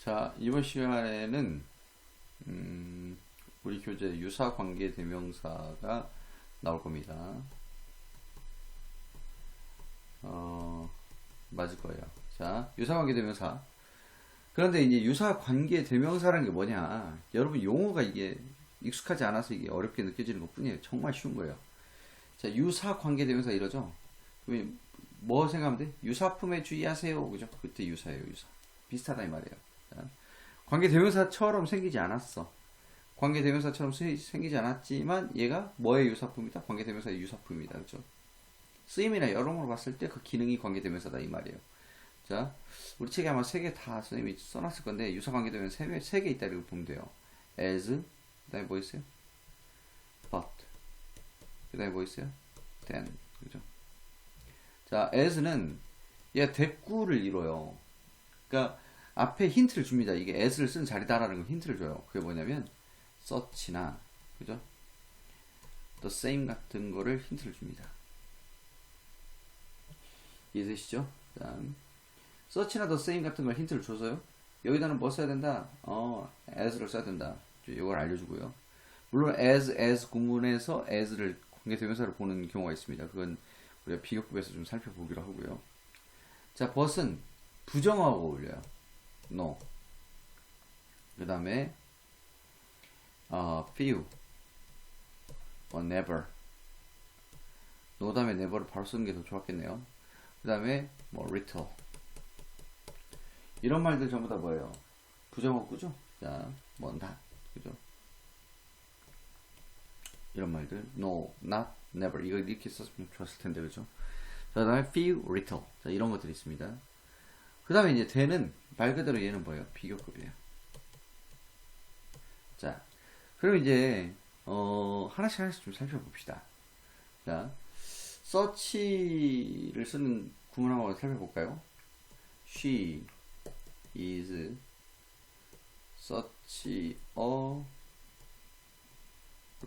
자, 이번 시간에는 우리 교재 유사관계 대명사가 나올 겁니다. 맞을 거예요. 자, 유사관계 대명사. 그런데 이제 유사관계 대명사라는 게 뭐냐? 여러분 용어가 이게 익숙하지 않아서 이게 어렵게 느껴지는 것 뿐이에요. 정말 쉬운 거예요. 자, 유사관계 대명사 이러죠? 그럼 뭐 생각하면 돼? 유사품에 주의하세요. 그죠? 그때 유사예요, 유사. 비슷하다 이 말이에요. 자, 관계 대명사처럼 생기지 않았어. 관계 대명사처럼 생기지 않았지만 얘가 뭐의 유사품이다? 관계 대명사의 유사품이다. 그죠? 쓰임이나 여러모로 봤을 때 그 기능이 관계 대명사다 이 말이에요. 자, 우리 책에 아마 3개 다 선생님이 써놨을 건데 유사관계 대명사 3개 있다 이렇게 보면 돼요. as, 그 다음에 뭐 있어요? but, 그 다음에 뭐 있어요? then, 그죠? 자, as는 얘가 대꾸를 이뤄요. 그러니까 앞에 힌트를 줍니다. 이게 as를 쓴 자리다라는 걸 힌트를 줘요. 그게 뭐냐면 such나, 그죠? the same 같은 거를 힌트를 줍니다. 이해되시죠? 다음 such나 the same 같은 걸 힌트를 줘서요. 여기다는 뭐 써야 된다? as를 써야 된다. 이걸 알려주고요. 물론 as 구문에서 as를 관계대명사를 보는 경우가 있습니다. 그건 우리가 비교급에서 좀 살펴보기로 하고요. 자, but은 부정어하고 어울려요. no. 그 다음에 few, never. no 다음에 never를 바로 쓰는 게 더 좋았겠네요. 그 다음에 뭐 little. 이런 말들 전부 다 뭐예요? 부정어 꾸죠? 자, 뭐 not, 그죠? 이런 말들 no, not, never 이거 이렇게 썼으면 좋았을 텐데, 그죠? 자, 그 다음에 few, little. 자, 이런 것들이 있습니다. 그 다음에 이제 the는 말 그대로 얘는 뭐예요? 비교급이에요. 자, 그럼 이제 하나씩 좀 살펴봅시다. 자, such를 쓰는 구문 한번 살펴볼까요? She is such a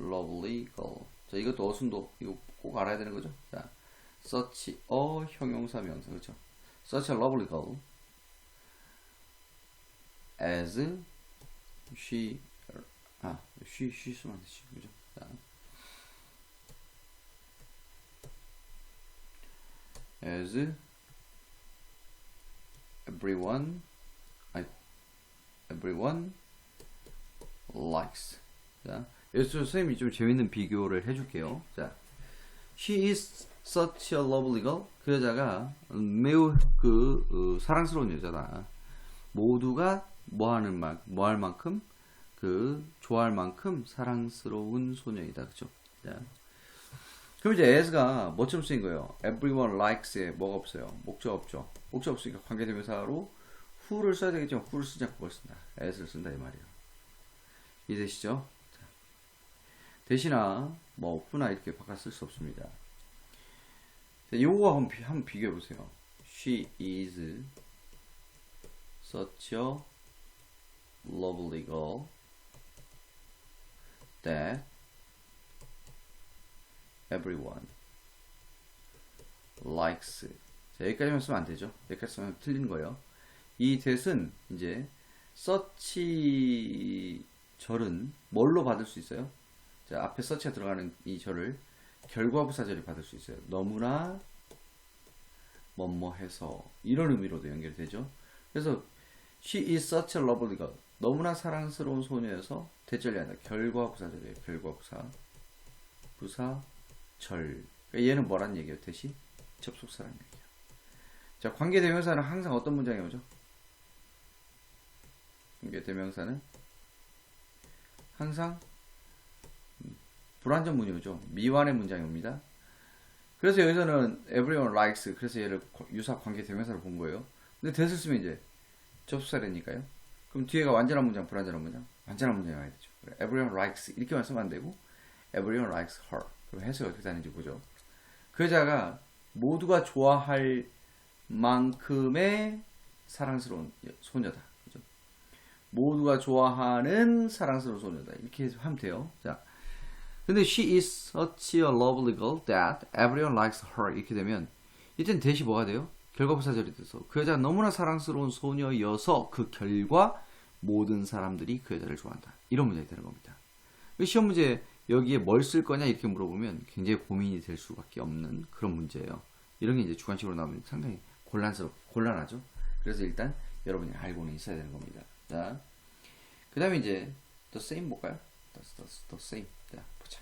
lovely girl. 자, 이것도 어순도 이거 꼭 알아야 되는 거죠. 자, such a 형용사 명사, 그렇죠? such a lovely girl as she 쓰면 안 되지, 그죠? 자, as everyone likes. 자, 여기서 선생님이 좀 재밌는 비교를 해줄게요. 자, she is such a lovely girl. 그 여자가 매우 사랑스러운 여자다. 모두가 뭐 할 만큼 좋아할 만큼 사랑스러운 소녀이다. 그죠? 자, 그럼 이제 as가 뭐처럼 쓰인 거예요? everyone likes에 뭐가 없어요? 목적 없죠. 목적 없으니까 관계대명사로 who를 써야 되겠죠. who를 쓰지 않고 뭘 쓴다? as를 쓴다 이 말이에요. 이해되시죠? 자, 대신아 뭐 who나 이렇게 바꿔 쓸 수 없습니다. 자, 요거 한번 비교해 보세요. she is such a lovely girl that everyone likes. 자, 여기까지만 쓰면 안 되죠. 여기까지 쓰면 틀린 거예요. 이 that은 이제 such 절은 뭘로 받을 수 있어요? 자, 앞에 such가 들어가는 이 절을 결과부사절이 받을 수 있어요. 너무나 뭐뭐해서 이런 의미로도 연결되죠. 그래서 she is such a lovely girl. 너무나 사랑스러운 소녀여서 대절이 아니라 결과부사절이에요. 결과부사 부사절. 그러니까 얘는 뭐란 얘기예요? 대시 접속사란 얘기예요. 자, 관계대명사는 항상 어떤 문장이 오죠? 관계대명사는 항상 불완전문이 오죠. 미완의 문장이 옵니다. 그래서 여기서는 everyone likes. 그래서 얘를 유사 관계대명사로 본 거예요. 근데 that을 쓰면 이제 접속사라니까요. 그럼 뒤에가 완전한 문장, 불완전한 문장? 완전한 문장이 와야 되죠. everyone likes 이렇게만 쓰면 안 되고 everyone likes her. 그럼 해석이 어떻게 되는지 보죠. 그 여자가 모두가 좋아할 만큼의 사랑스러운 소녀다. 그죠? 모두가 좋아하는 사랑스러운 소녀다. 이렇게 하면 돼요. 자, 근데 she is such a lovely girl that everyone likes her. 이렇게 되면 이때는 that이 뭐가 돼요? 결과부사절이 돼서 그 여자가 너무나 사랑스러운 소녀여서 그 결과 모든 사람들이 그 여자를 좋아한다. 이런 문제가 되는 겁니다. 시험 문제 여기에 뭘 쓸 거냐 이렇게 물어보면 굉장히 고민이 될 수밖에 없는 그런 문제예요. 이런 게 이제 주관식으로 나오면 상당히 곤란하죠. 그래서 일단 여러분이 알고는 있어야 되는 겁니다. 자, 그 다음에 이제 the same 볼까요? the same. 자, 보자.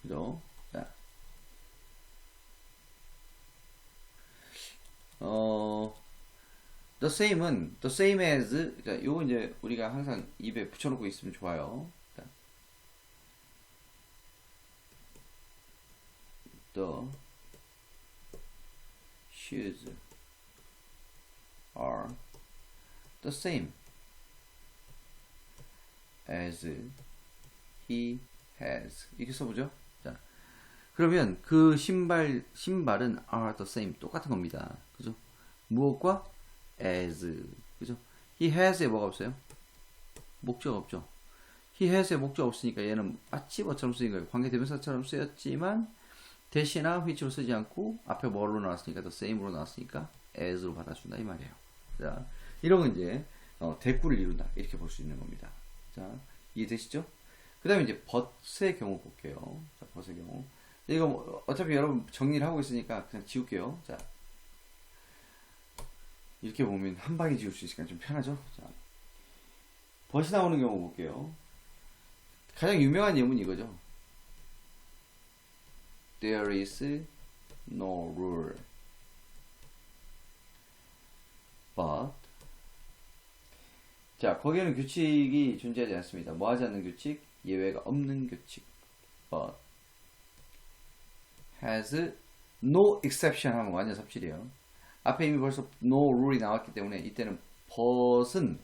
그죠? 자, the same as. 자, 요거 이제 우리가 항상 입에 붙여놓고 있으면 좋아요. 자, the shoes are the same as he has. 이렇게 써보죠. 자, 그러면 그 신발은 are the same. 똑같은 겁니다. 그죠? 무엇과? as. 그죠? he has에 뭐가 없어요? 목적 없죠. he has에 목적 없으니까 얘는 마치 뭐처럼 쓰인 거예요. 관계대명사처럼 쓰였지만 대시나 which로 쓰지 않고 앞에 뭐로 나왔으니까 the same으로 나왔으니까 as로 받아준다 이 말이에요. 자, 이런 건 이제 대꾸를 이룬다 이렇게 볼 수 있는 겁니다. 자, 이해되시죠? 그 다음에 이제 but의 경우 볼게요. 자, but의 경우 이거 어차피 여러분 정리를 하고 있으니까 그냥 지울게요. 자, 이렇게 보면 한 방에 지울 수 있으니까 좀 편하죠? 자, but이 나오는 경우 볼게요. 가장 유명한 예문이 이거죠. There is no rule, but. 자, 거기에는 규칙이 존재하지 않습니다. 뭐 하지 않는 규칙? 예외가 없는 규칙. But has no exception 하면 완전 삽질이에요. 앞에 이미 벌써 no rule이 나왔기 때문에 이때는 but은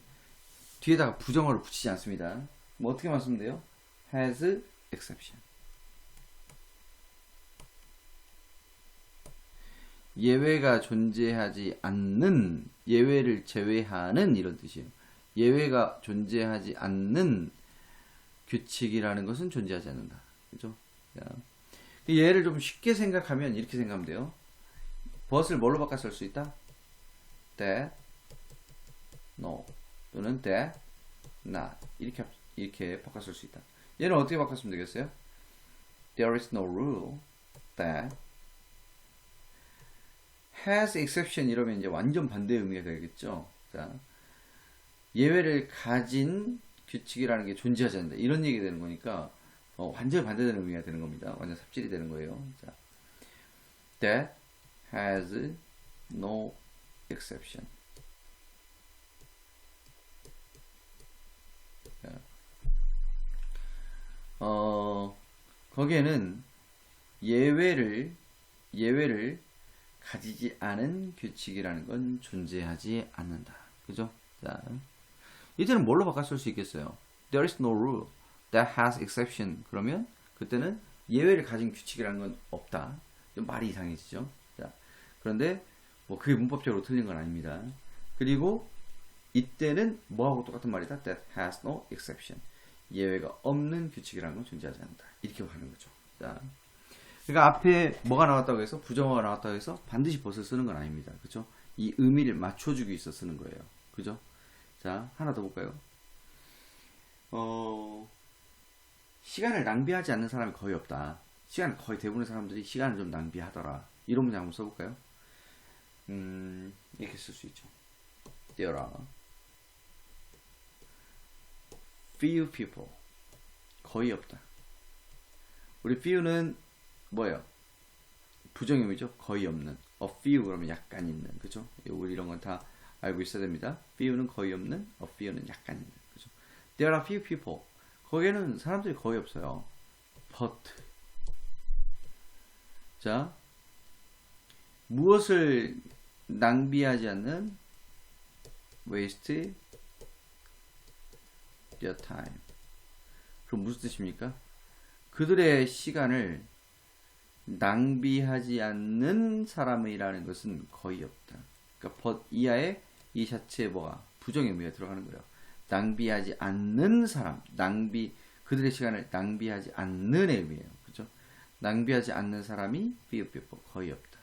뒤에다가 부정어를 붙이지 않습니다. 뭐 어떻게 말씀드려요? 돼요? has exception. 예외가 존재하지 않는, 예외를 제외하는 이런 뜻이에요. 예외가 존재하지 않는 규칙이라는 것은 존재하지 않는다. 그죠? 얘를 좀 쉽게 생각하면 이렇게 생각하면 돼요. but을 뭘로 바꿔 쓸 수 있다? that, no 또는 that, not 이렇게 바꿔 쓸 수 있다. 얘는 어떻게 바꿨으면 되겠어요? There is no rule that has exception 이러면 이제 완전 반대의 의미가 되겠죠. 자, 예외를 가진 규칙이라는 게 존재하지 않는다. 이런 얘기가 되는 거니까 완전히 반대되는 의미가 되는 겁니다. 완전 삽질이 되는 거예요. 자, that has no exception. 자, 거기에는 예외를 가지지 않은 규칙이라는 건 존재하지 않는다. 그죠? 자, 이때는 뭘로 바꿔 쓸 수 있겠어요? There is no rule that has exception. 그러면 그때는 예외를 가진 규칙이라는 건 없다. 좀 말이 이상해지죠? 자, 그런데 뭐 그게 문법적으로 틀린 건 아닙니다. 그리고 이때는 뭐하고 똑같은 말이다? That has no exception. 예외가 없는 규칙이라는 건 존재하지 않는다. 이렇게 하는 거죠. 자, 그러니까 앞에 뭐가 나왔다고 해서 부정어가 나왔다고 해서 반드시 but을 쓰는 건 아닙니다. 그죠? 이 의미를 맞춰주기 위해서 쓰는 거예요. 그죠? 자, 하나 더 볼까요? 시간을 낭비하지 않는 사람이 거의 없다. 거의 대부분의 사람들이 시간을 좀 낭비하더라. 이런 문장 한번 써볼까요? 이렇게 쓸 수 있죠. There are few people. 거의 없다. 우리 few는 뭐예요? 부정의미죠. 거의 없는. A few 그러면 약간 있는. 그죠? 우리 이런 건 다 알고 있어야 됩니다. few는 거의 없는, a few는 약간 있는. 그죠? There are few people. 거기에는 사람들이 거의 없어요. But. 자, 무엇을 낭비하지 않는? Waste their time. 그럼 무슨 뜻입니까? 그들의 시간을 낭비하지 않는 사람이라는 것은 거의 없다. 그러니까 but 이하에 이 자체에 뭐가 부정의 의미가 들어가는 거예요. 낭비하지 않는 사람, 그들의 시간을 낭비하지 않는 의미예요. 그죠? 낭비하지 않는 사람이 few people, 거의 없다.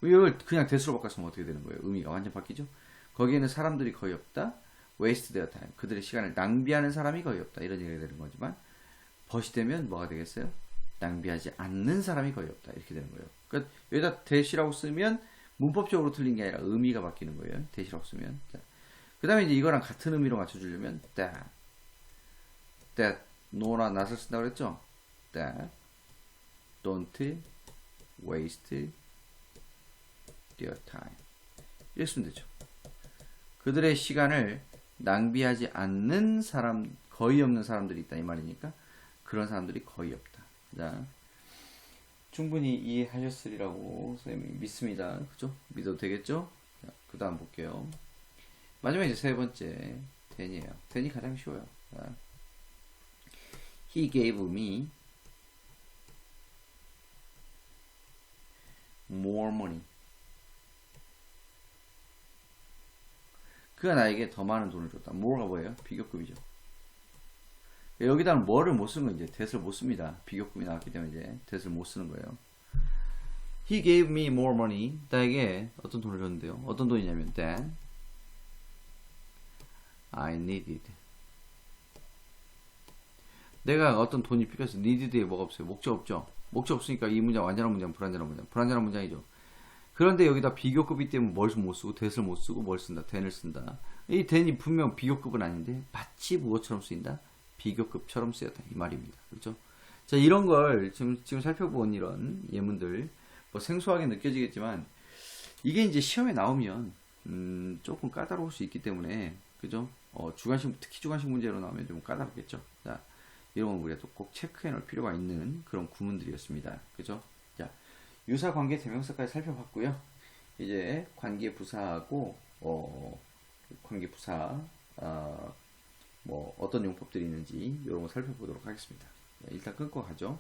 이걸 그냥 대수로 바꿨으면 어떻게 되는 거예요? 의미가 완전 바뀌죠? 거기에는 사람들이 거의 없다. waste their time. 그들의 시간을 낭비하는 사람이 거의 없다. 이런 얘기가 되는 거지만 벗이 되면 뭐가 되겠어요? 낭비하지 않는 사람이 거의 없다. 이렇게 되는 거예요. 그러니까 여기다 that이라고 쓰면 문법적으로 틀린 게 아니라 의미가 바뀌는 거예요. that이라고 쓰면. 그 다음에 이제 이거랑 같은 의미로 맞춰주려면 that no나 not을 쓴다고 그랬죠? that don't waste their time. 이렇게 쓰면 되죠. 그들의 시간을 낭비하지 않는 사람, 거의 없는 사람들이 있다 이 말이니까 그런 사람들이 거의 없다. 자, 충분히 이해하셨으리라고 선생님이 믿습니다. 그죠? 믿어도 되겠죠? 그 다음 볼게요. 마지막 이제 세 번째 then이에요. then이 가장 쉬워요. 자, He gave me more money. 그가 나에게 더 많은 돈을 줬다. more가 뭐예요? 비교급이죠. 여기다는 뭐를 못 쓰는 건 이제 that을 못 씁니다. 비교급이 나왔기 때문에 이제 that을 못 쓰는 거예요. He gave me more money. 나에게 어떤 돈을 줬는데요. 어떤 돈이냐면 than I needed. 내가 어떤 돈이 필요해서 needed에 뭐가 없어요? 목적 없죠. 목적 없으니까 이 문장 완전한 문장, 불완전한 문장. 불완전한 문장이죠. 그런데 여기다 비교급이 때문에 뭘 못 쓰고 that을 못 쓰고 뭘 쓴다? then을 쓴다. 이 then이 분명 비교급은 아닌데 마치 무엇처럼 쓰인다? 비교급처럼 쓰였다 이 말입니다. 그렇죠? 자, 이런 걸 지금 살펴본 이런 예문들 뭐 생소하게 느껴지겠지만 이게 이제 시험에 나오면 조금 까다로울 수 있기 때문에 그죠? 주관식 특히 주관식 문제로 나오면 좀 까다롭겠죠. 자, 이런 건 우리가 또 꼭 체크해 놓을 필요가 있는 그런 구문들이었습니다. 그죠? 자, 유사 관계 대명사까지 살펴봤고요. 이제 관계 부사하고 관계 부사 뭐 어떤 용법들이 있는지 이런 거 살펴보도록 하겠습니다. 일단 끊고 가죠.